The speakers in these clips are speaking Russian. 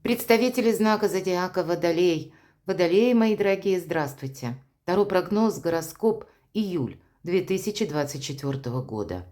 Представители знака зодиака Водолей. Водолеи, мои дорогие, здравствуйте. Таро прогноз, гороскоп, июль 2024 года.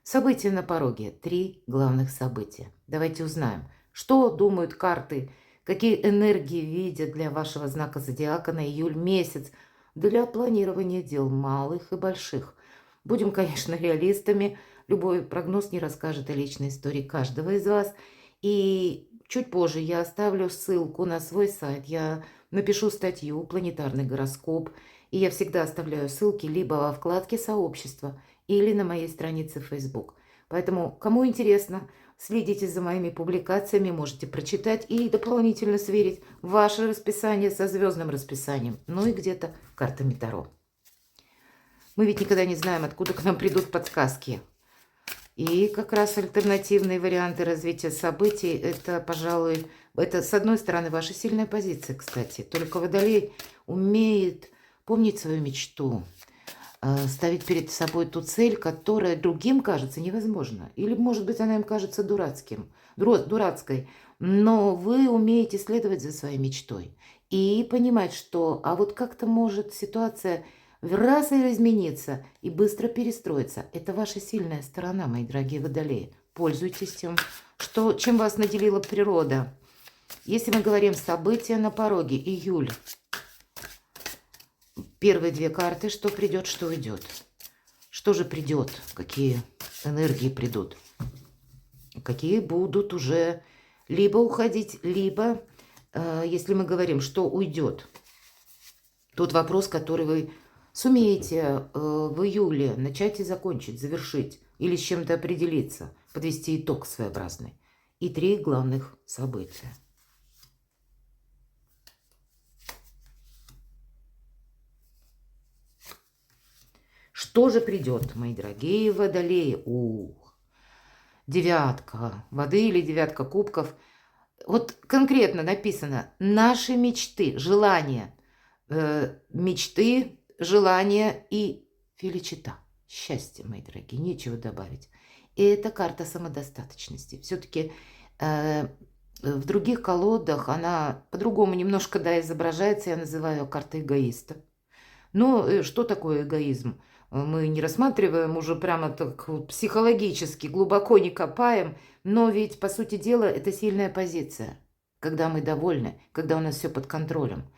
События на пороге. 3 главных события. Давайте узнаем, что думают карты, какие энергии видят для вашего знака зодиака на июль месяц для планирования дел малых и больших. Будем, конечно, реалистами. Любой прогноз не расскажет о личной истории каждого из вас. И чуть позже я оставлю ссылку на свой сайт. Я напишу статью «Планетарный гороскоп». И я всегда оставляю ссылки либо во вкладке «Сообщество» или на моей странице в Facebook. Поэтому, кому интересно, следите за моими публикациями, можете прочитать и дополнительно сверить ваше расписание со звездным расписанием. Ну и где-то картами Таро. Мы ведь никогда не знаем, откуда к нам придут подсказки. И как раз альтернативные варианты развития событий, это, пожалуй, это, с одной стороны, ваша сильная позиция, кстати. Только Водолей умеет помнить свою мечту, ставить перед собой ту цель, которая другим кажется невозможна. Или, может быть, она им кажется дурацкой. Но вы умеете следовать за своей мечтой и понимать, что, а вот как-то может ситуация раз и измениться, и быстро перестроиться. Это ваша сильная сторона, мои дорогие водолеи. Пользуйтесь тем, чем вас наделила природа. Если мы говорим события на пороге, июль. Первые две карты, что придет, что уйдет. Что же придет? Какие энергии придут? Какие будут уже либо уходить, либо, если мы говорим, что уйдет. Тот вопрос, который вы сумеете в июле начать и закончить, завершить, или с чем-то определиться, подвести итог своеобразный. И 3 главных события. Что же придет, мои дорогие водолеи? Ух, девятка воды или девятка кубков. Вот конкретно написано «наши мечты», «желания». Мечты, желания и феличита. Счастье, мои дорогие, нечего добавить. И это карта самодостаточности. Все-таки в других колодах она по-другому немножко, да, изображается. Я называю ее картой эгоиста. Но что такое эгоизм? Мы не рассматриваем уже прямо так психологически, глубоко не копаем. Но ведь, по сути дела, это сильная позиция. Когда мы довольны, когда у нас все под контролем.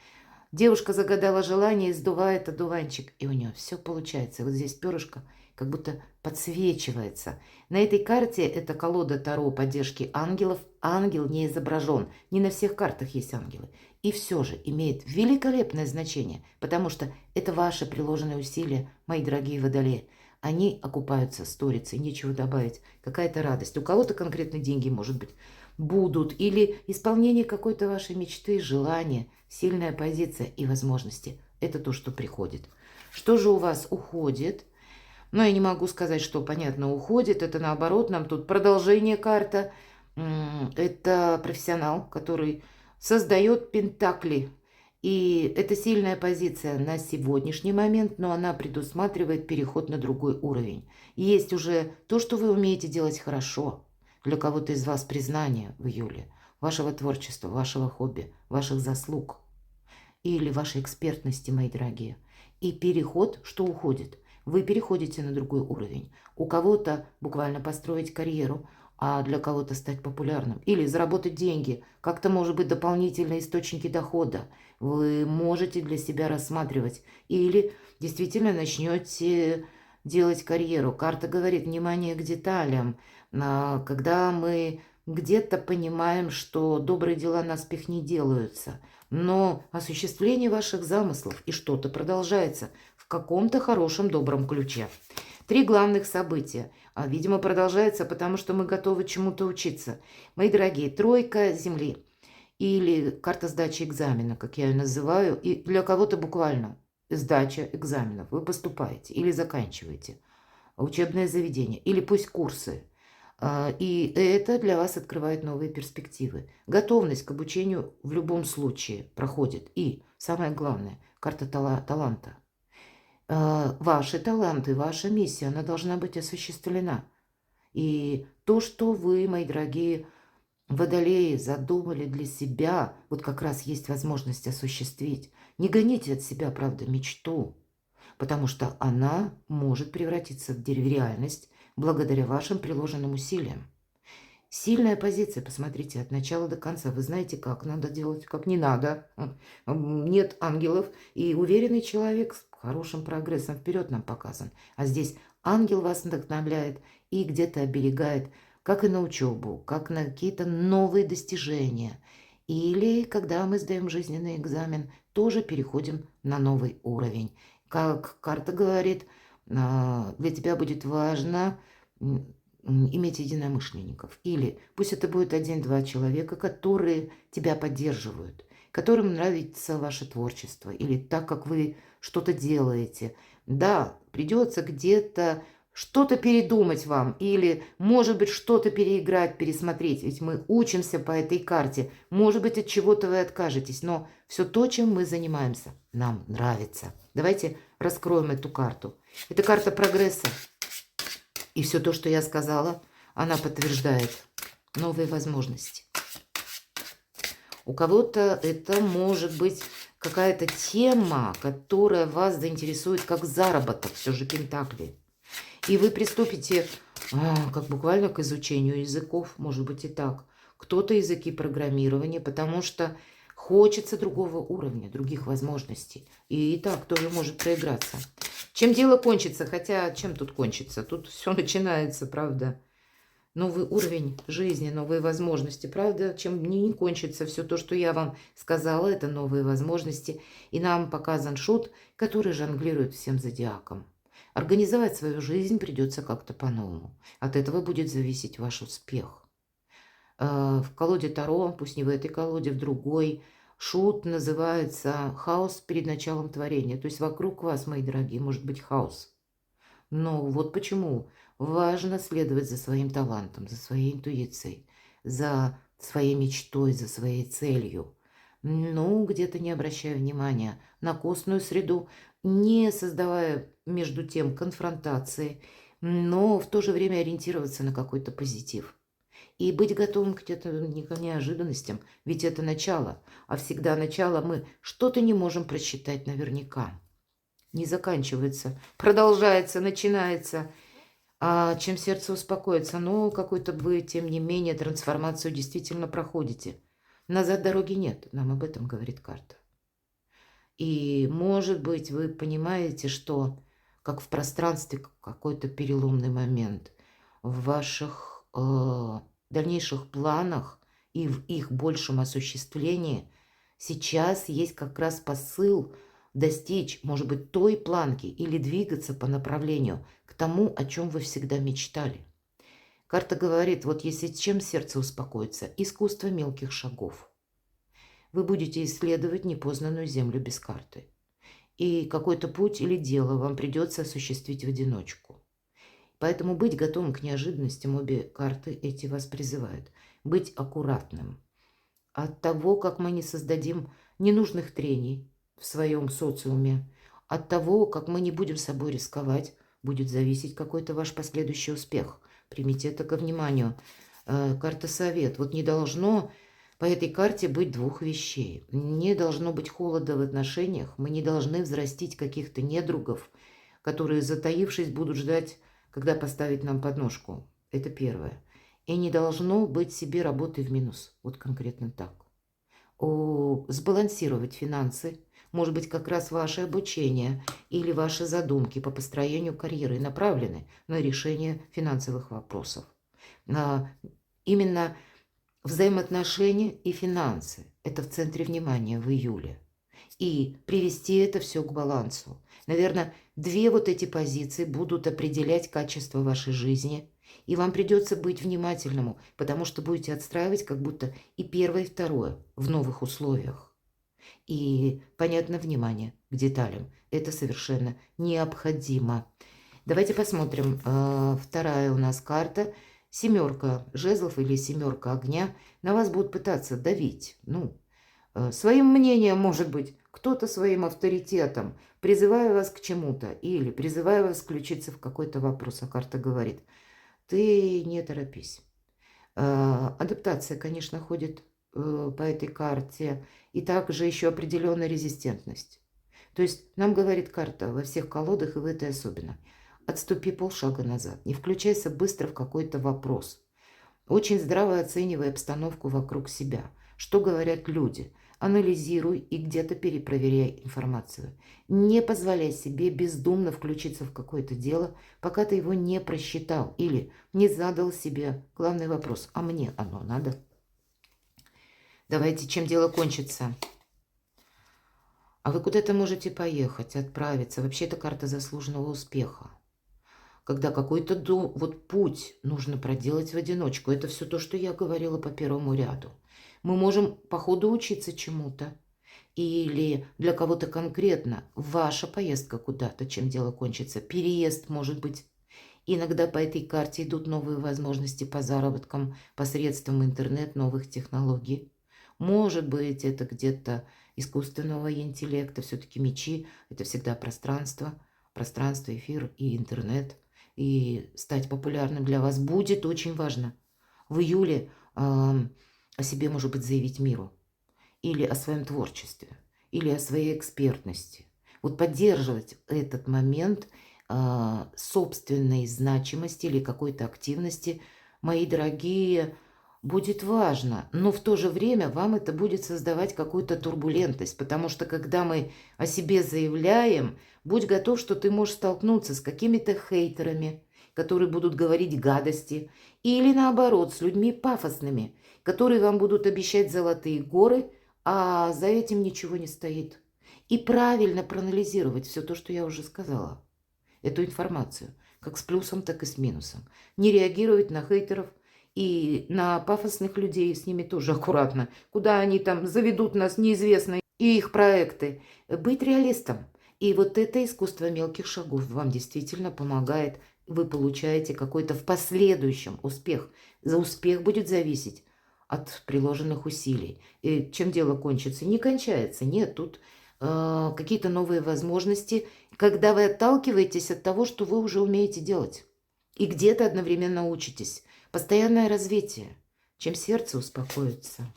Девушка загадала желание и сдувает одуванчик, и у нее все получается. Вот здесь перышко как будто подсвечивается. На этой карте это колода Таро поддержки ангелов. Ангел не изображен. Не на всех картах есть ангелы. И все же имеет великолепное значение, потому что это ваши приложенные усилия, мои дорогие водолеи. Они окупаются сторицей, нечего добавить. Какая-то радость. У кого-то конкретно деньги, может быть, будут. Или исполнение какой-то вашей мечты, желания, сильная позиция и возможности. Это то, что приходит. Что же у вас уходит? Но я не могу сказать, что, понятно, уходит. Это наоборот, нам тут продолжение карта. Это профессионал, который создает пентакли. И это сильная позиция на сегодняшний момент, но она предусматривает переход на другой уровень. Есть уже то, что вы умеете делать хорошо. Для кого-то из вас признание в июле вашего творчества, вашего хобби, ваших заслуг или вашей экспертности, мои дорогие. И переход, что уходит. Вы переходите на другой уровень. У кого-то буквально построить карьеру, а для кого-то стать популярным. Или заработать деньги. Как-то, может быть, дополнительные источники дохода. Вы можете для себя рассматривать. Или действительно начнете делать карьеру. Карта говорит, внимание к деталям. Когда мы где-то понимаем, что добрые дела наспех не делаются. Но осуществление ваших замыслов и что-то продолжается в каком-то хорошем, добром ключе. 3 главных события. Видимо, продолжается, потому что мы готовы чему-то учиться. Мои дорогие, тройка Земли или карта сдачи экзамена, как я ее называю, и для кого-то буквально сдача экзаменов. Вы поступаете или заканчиваете учебное заведение, или пусть курсы. И это для вас открывает новые перспективы. Готовность к обучению в любом случае проходит. И самое главное, карта таланта. Ваши таланты, ваша миссия, она должна быть осуществлена. И то, что вы, мои дорогие, Водолеи задумали для себя, вот как раз есть возможность осуществить. Не гоните от себя, правда, мечту, потому что она может превратиться в реальность благодаря вашим приложенным усилиям. Сильная позиция, посмотрите, от начала до конца. Вы знаете, как надо делать, как не надо. Нет ангелов. И уверенный человек с хорошим прогрессом вперед нам показан. А здесь ангел вас вдохновляет и где-то оберегает, как и на учебу, как на какие-то новые достижения. Или когда мы сдаем жизненный экзамен, тоже переходим на новый уровень. Как карта говорит, для тебя будет важно иметь единомышленников. Или пусть это будет один-два человека, которые тебя поддерживают, которым нравится ваше творчество или так, как вы что-то делаете. Да, придется где-то что-то передумать вам или, может быть, что-то переиграть, пересмотреть. Ведь мы учимся по этой карте. Может быть, от чего-то вы откажетесь, но все то, чем мы занимаемся, нам нравится. Давайте раскроем эту карту. Это карта прогресса. И все то, что я сказала, она подтверждает новые возможности. У кого-то это может быть какая-то тема, которая вас заинтересует как заработок, все же пентакли. И вы приступите как буквально к изучению языков, может быть и так. Кто-то языки программирования, потому что хочется другого уровня, других возможностей. И так тоже может проиграться. Чем дело кончится? Хотя, чем тут кончится? Тут все начинается, правда. Новый уровень жизни, новые возможности. Правда, чем не кончится все то, что я вам сказала, это новые возможности. И нам показан шут, который жонглирует всем зодиаком. Организовать свою жизнь придется как-то по-новому. От этого будет зависеть ваш успех. В колоде Таро, пусть не в этой колоде, в другой, шут называется «Хаос перед началом творения». То есть вокруг вас, мои дорогие, может быть хаос. Но вот почему важно следовать за своим талантом, за своей интуицией, за своей мечтой, за своей целью. Ну, где-то не обращая внимания на костную среду, не создавая между тем конфронтации, но в то же время ориентироваться на какой-то позитив. И быть готовым к где-то неожиданностям, ведь это начало, а всегда начало мы что-то не можем просчитать наверняка. Не заканчивается, продолжается, начинается. А чем сердце успокоится, но какой-то вы, тем не менее, трансформацию действительно проходите. Назад дороги нет, нам об этом говорит карта. И, может быть, вы понимаете, что как в пространстве какой-то переломный момент в ваших дальнейших планах и в их большем осуществлении сейчас есть как раз посыл достичь, может быть, той планки или двигаться по направлению к тому, о чем вы всегда мечтали. Карта говорит, вот если чем сердце успокоится, искусство мелких шагов. Вы будете исследовать непознанную землю без карты. И какой-то путь или дело вам придется осуществить в одиночку. Поэтому быть готовым к неожиданностям, обе карты эти вас призывают. Быть аккуратным. От того, как мы не создадим ненужных трений в своем социуме, от того, как мы не будем собой рисковать, будет зависеть какой-то ваш последующий успех. Примите это ко вниманию. Карта совет. Вот не должно по этой карте быть двух вещей. Не должно быть холода в отношениях. Мы не должны взрастить каких-то недругов, которые, затаившись, будут ждать, когда поставить нам подножку. Это первое. И не должно быть себе работы в минус. Вот конкретно так. Сбалансировать финансы. Может быть, как раз ваше обучение или ваши задумки по построению карьеры направлены на решение финансовых вопросов. Именно взаимоотношения и финансы – это в центре внимания в июле. И привести это все к балансу. Наверное, две вот эти позиции будут определять качество вашей жизни. И вам придется быть внимательному, потому что будете отстраивать как будто и первое, и второе в новых условиях. И, понятно, внимание к деталям. Это совершенно необходимо. Давайте посмотрим. Вторая у нас карта. Семерка жезлов или семерка огня. На вас будут пытаться давить. Своим мнением, может быть, кто-то своим авторитетом, призывая вас к чему-то или призывая вас включиться в какой-то вопрос. А карта говорит, ты не торопись. Адаптация, конечно, ходит по этой карте. И также еще определенная резистентность. То есть нам говорит карта во всех колодах и в этой особенно. Отступи полшага назад, не включайся быстро в какой-то вопрос. Очень здраво оценивай обстановку вокруг себя. Что говорят люди? Анализируй и где-то перепроверяй информацию. Не позволяй себе бездумно включиться в какое-то дело, пока ты его не просчитал или не задал себе главный вопрос. А мне оно надо? Давайте, чем дело кончится. А вы куда-то можете поехать, отправиться. Вообще, это карта заслуженного успеха. Когда какой-то вот путь нужно проделать в одиночку. Это все то, что я говорила по первому ряду. Мы можем по ходу учиться чему-то. Или для кого-то конкретно ваша поездка куда-то, чем дело кончится. Переезд, может быть. Иногда по этой карте идут новые возможности по заработкам посредством интернет, новых технологий. Может быть, это где-то искусственного интеллекта. Все-таки мечи – это всегда пространство. Пространство, эфир и интернет. И стать популярным для вас будет очень важно. В июле о себе, может быть, заявить миру. Или о своем творчестве. Или о своей экспертности. Вот поддерживать этот момент собственной значимости или какой-то активности, мои дорогие, будет важно. Но в то же время вам это будет создавать какую-то турбулентность. Потому что когда мы о себе заявляем, будь готов, что ты можешь столкнуться с какими-то хейтерами, которые будут говорить гадости. Или наоборот, с людьми пафосными, которые вам будут обещать золотые горы, а за этим ничего не стоит. И правильно проанализировать все то, что я уже сказала. Эту информацию. Как с плюсом, так и с минусом. Не реагировать на хейтеров и на пафосных людей. С ними тоже аккуратно. Куда они там заведут нас, неизвестно. И их проекты. Быть реалистом. И вот это искусство мелких шагов вам действительно помогает. Вы получаете какой-то в последующем успех. За успех будет зависеть от приложенных усилий. И чем дело кончится? Не кончается. Нет, тут какие-то новые возможности, когда вы отталкиваетесь от того, что вы уже умеете делать. И где-то одновременно учитесь. Постоянное развитие. Чем сердце успокоится.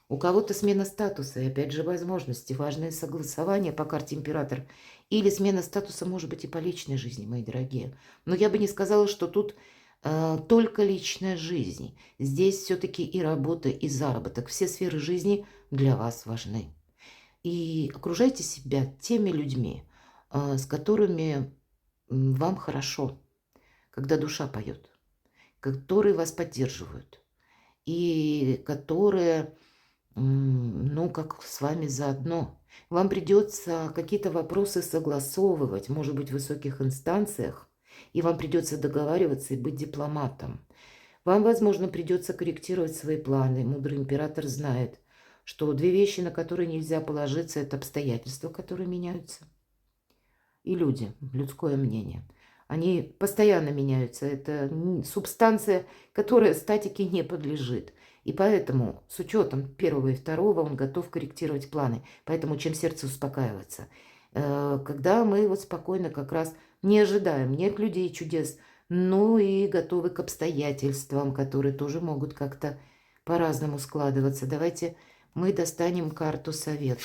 У кого-то смена статуса и опять же возможности, важные согласования по карте император. Или смена статуса может быть и по личной жизни, мои дорогие. Но я бы не сказала, что тут только личная жизнь. Здесь все-таки и работа, и заработок. Все сферы жизни для вас важны. И окружайте себя теми людьми, с которыми вам хорошо, когда душа поет, которые вас поддерживают и которые, ну, как с вами заодно. Вам придется какие-то вопросы согласовывать, может быть, в высоких инстанциях, и вам придется договариваться и быть дипломатом. Вам, возможно, придется корректировать свои планы. Мудрый император знает, что две вещи, на которые нельзя положиться, это обстоятельства, которые меняются, и люди, людское мнение. Они постоянно меняются. Это субстанция, которая статике не подлежит. И поэтому с учетом первого и второго он готов корректировать планы. Поэтому чем сердце успокаивается. Когда мы вот спокойно как раз не ожидаем, нет людей чудес, но и готовы к обстоятельствам, которые тоже могут как-то по-разному складываться. Давайте мы достанем карту «Совет».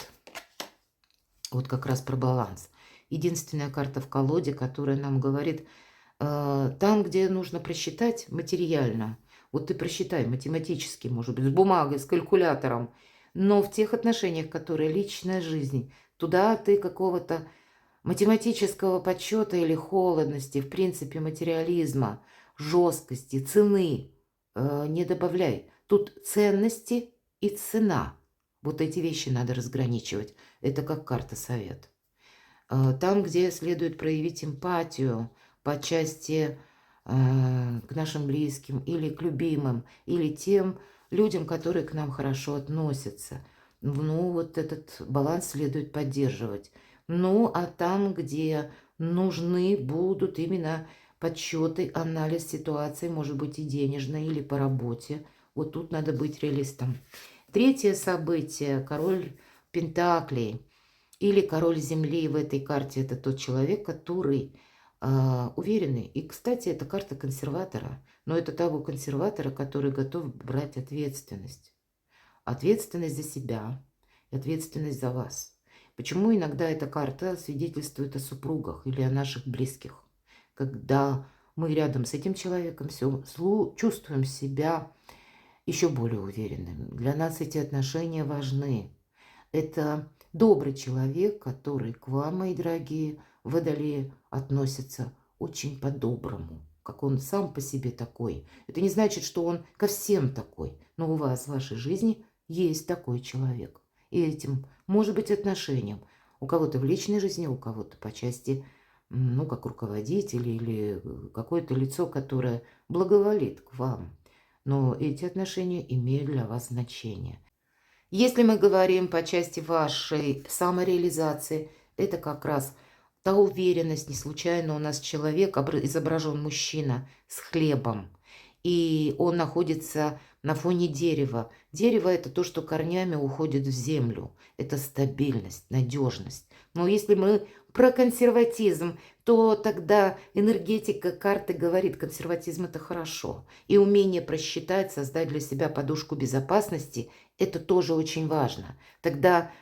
Вот как раз про баланс. Единственная карта в колоде, которая нам говорит, там, где нужно просчитать материально, вот ты просчитай математически, может быть, с бумагой, с калькулятором, но в тех отношениях, которые личная жизнь, туда ты какого-то математического подсчета или холодности, в принципе, материализма, жесткости, цены не добавляй. Тут ценности и цена. Вот эти вещи надо разграничивать. Это как карта «Совет». Там, где следует проявить эмпатию по части к нашим близким или к любимым, или тем людям, которые к нам хорошо относятся. Ну, вот этот баланс следует поддерживать. Ну, а там, где нужны будут именно подсчеты, анализ ситуации, может быть, и денежной, или по работе, вот тут надо быть реалистом. Третье событие, король Пентаклей или король Земли в этой карте, это тот человек, который уверенный. И, кстати, это карта консерватора. Но это того консерватора, который готов брать ответственность. Ответственность за себя и ответственность за вас. Почему иногда эта карта свидетельствует о супругах или о наших близких? Когда мы рядом с этим человеком чувствуем себя еще более уверенными. Для нас эти отношения важны. Это добрый человек, который к вам, мои дорогие водолеи, относится очень по-доброму, как он сам по себе такой. Это не значит, что он ко всем такой, но у вас в вашей жизни есть такой человек. И этим может быть отношением. У кого-то в личной жизни, у кого-то по части, ну, как руководитель или какое-то лицо, которое благоволит к вам. Но эти отношения имеют для вас значение. Если мы говорим по части вашей самореализации, это как раз та уверенность, не случайно у нас человек, изображен мужчина с хлебом, и он находится на фоне дерева. Дерево – это то, что корнями уходит в землю. Это стабильность, надежность. Но если мы про консерватизм, то тогда энергетика карты говорит, консерватизм – это хорошо. И умение просчитать, создать для себя подушку безопасности – это тоже очень важно. Тогда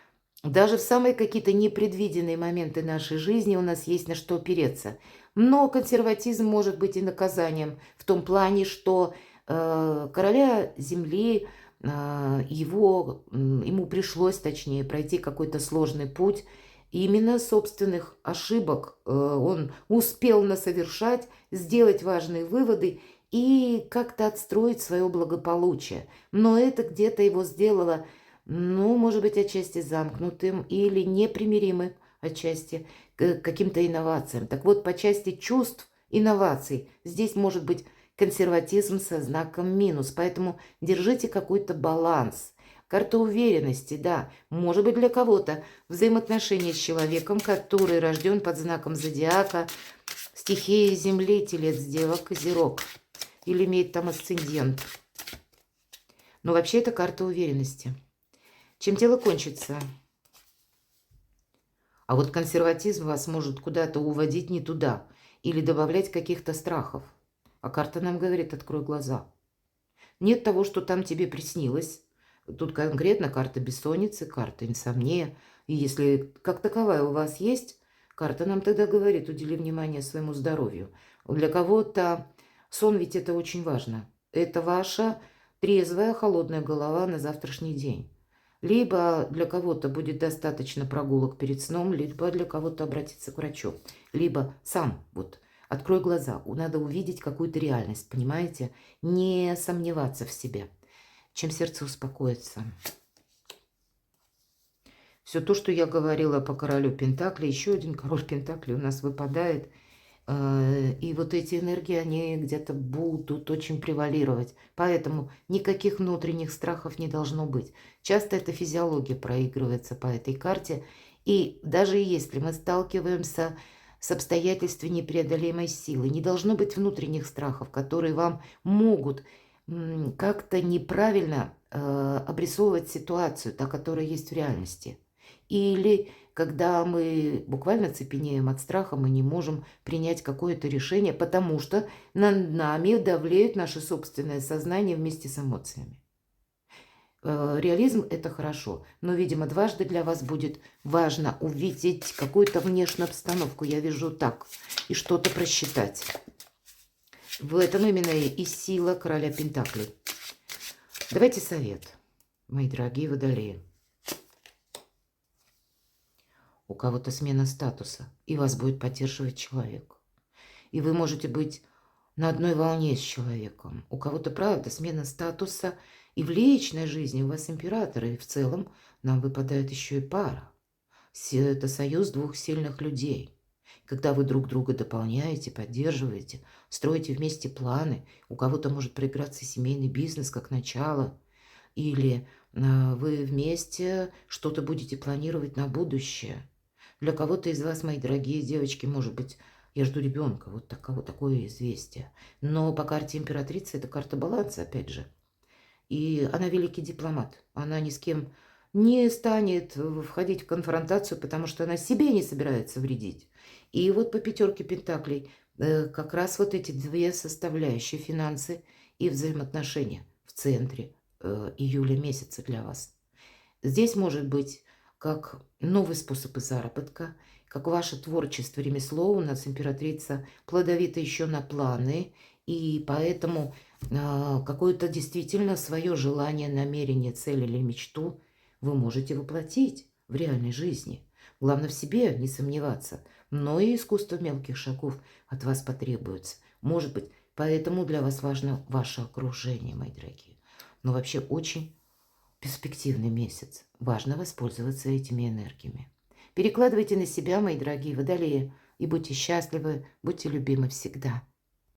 даже в самые какие-то непредвиденные моменты нашей жизни у нас есть на что опереться. Но консерватизм может быть и наказанием в том плане, что короля земли, ему пришлось, точнее, пройти какой-то сложный путь. И именно собственных ошибок он успел насовершать, сделать важные выводы и как-то отстроить свое благополучие. Но это где-то его сделало, ну, может быть, отчасти замкнутым или непримиримым отчасти к каким-то инновациям. Так вот, по части чувств, инноваций, здесь может быть консерватизм со знаком минус. Поэтому держите какой-то баланс. Карта уверенности, да, может быть для кого-то взаимоотношения с человеком, который рожден под знаком зодиака, стихии Земли, Телец, Дева, Козерог, или имеет там асцендент. Но вообще это карта уверенности. Чем дело кончится? А вот консерватизм вас может куда-то уводить не туда или добавлять каких-то страхов. А карта нам говорит, открой глаза. Нет того, что там тебе приснилось. Тут конкретно карта бессонницы, карта инсомния. И если как таковая у вас есть, карта нам тогда говорит, удели внимание своему здоровью. Для кого-то сон ведь это очень важно. Это ваша трезвая, холодная голова на завтрашний день. Либо для кого-то будет достаточно прогулок перед сном, либо для кого-то обратиться к врачу. Либо сам вот открой глаза. Надо увидеть какую-то реальность, понимаете? Не сомневаться в себе. Чем сердце успокоится. Все то, что я говорила по королю Пентакли, еще один король Пентакли у нас выпадает. И вот эти энергии, они где-то будут очень превалировать. Поэтому никаких внутренних страхов не должно быть. Часто эта физиология проигрывается по этой карте. И даже если мы сталкиваемся с обстоятельствами непреодолимой силы, не должно быть внутренних страхов, которые вам могут как-то неправильно обрисовывать ситуацию, та, которая есть в реальности. Или когда мы буквально цепенеем от страха, мы не можем принять какое-то решение, потому что над нами давлеет наше собственное сознание вместе с эмоциями. Реализм – это хорошо, но, видимо, дважды для вас будет важно увидеть какую-то внешнюю обстановку, я вижу так, и что-то просчитать. В этом именно и сила короля Пентаклей. Давайте совет, мои дорогие водолеи. У кого-то смена статуса, и вас будет поддерживать человек. И вы можете быть на одной волне с человеком. У кого-то, правда, смена статуса, и в личной жизни у вас император, и в целом нам выпадает еще и пара. Это союз двух сильных людей. Когда вы друг друга дополняете, поддерживаете, строите вместе планы, у кого-то может проиграться семейный бизнес как начало, или вы вместе что-то будете планировать на будущее. Для кого-то из вас, мои дорогие девочки, может быть, я жду ребенка, вот такое известие. Но по карте императрицы это карта баланса, опять же. И она великий дипломат. Она ни с кем не станет входить в конфронтацию, потому что она себе не собирается вредить. И вот по пятерке пентаклей как раз вот эти две составляющие, финансы и взаимоотношения в центре июля месяца для вас. Здесь может быть как новый способ заработка, как ваше творчество, ремесло. У нас императрица плодовита еще на планы, и поэтому какое-то действительно свое желание, намерение, цель или мечту вы можете воплотить в реальной жизни. Главное в себе не сомневаться, но и искусство мелких шагов от вас потребуется. Может быть, поэтому для вас важно ваше окружение, мои дорогие. Но вообще очень перспективный месяц. Важно воспользоваться этими энергиями. Перекладывайте на себя, мои дорогие водолеи, и будьте счастливы, будьте любимы всегда.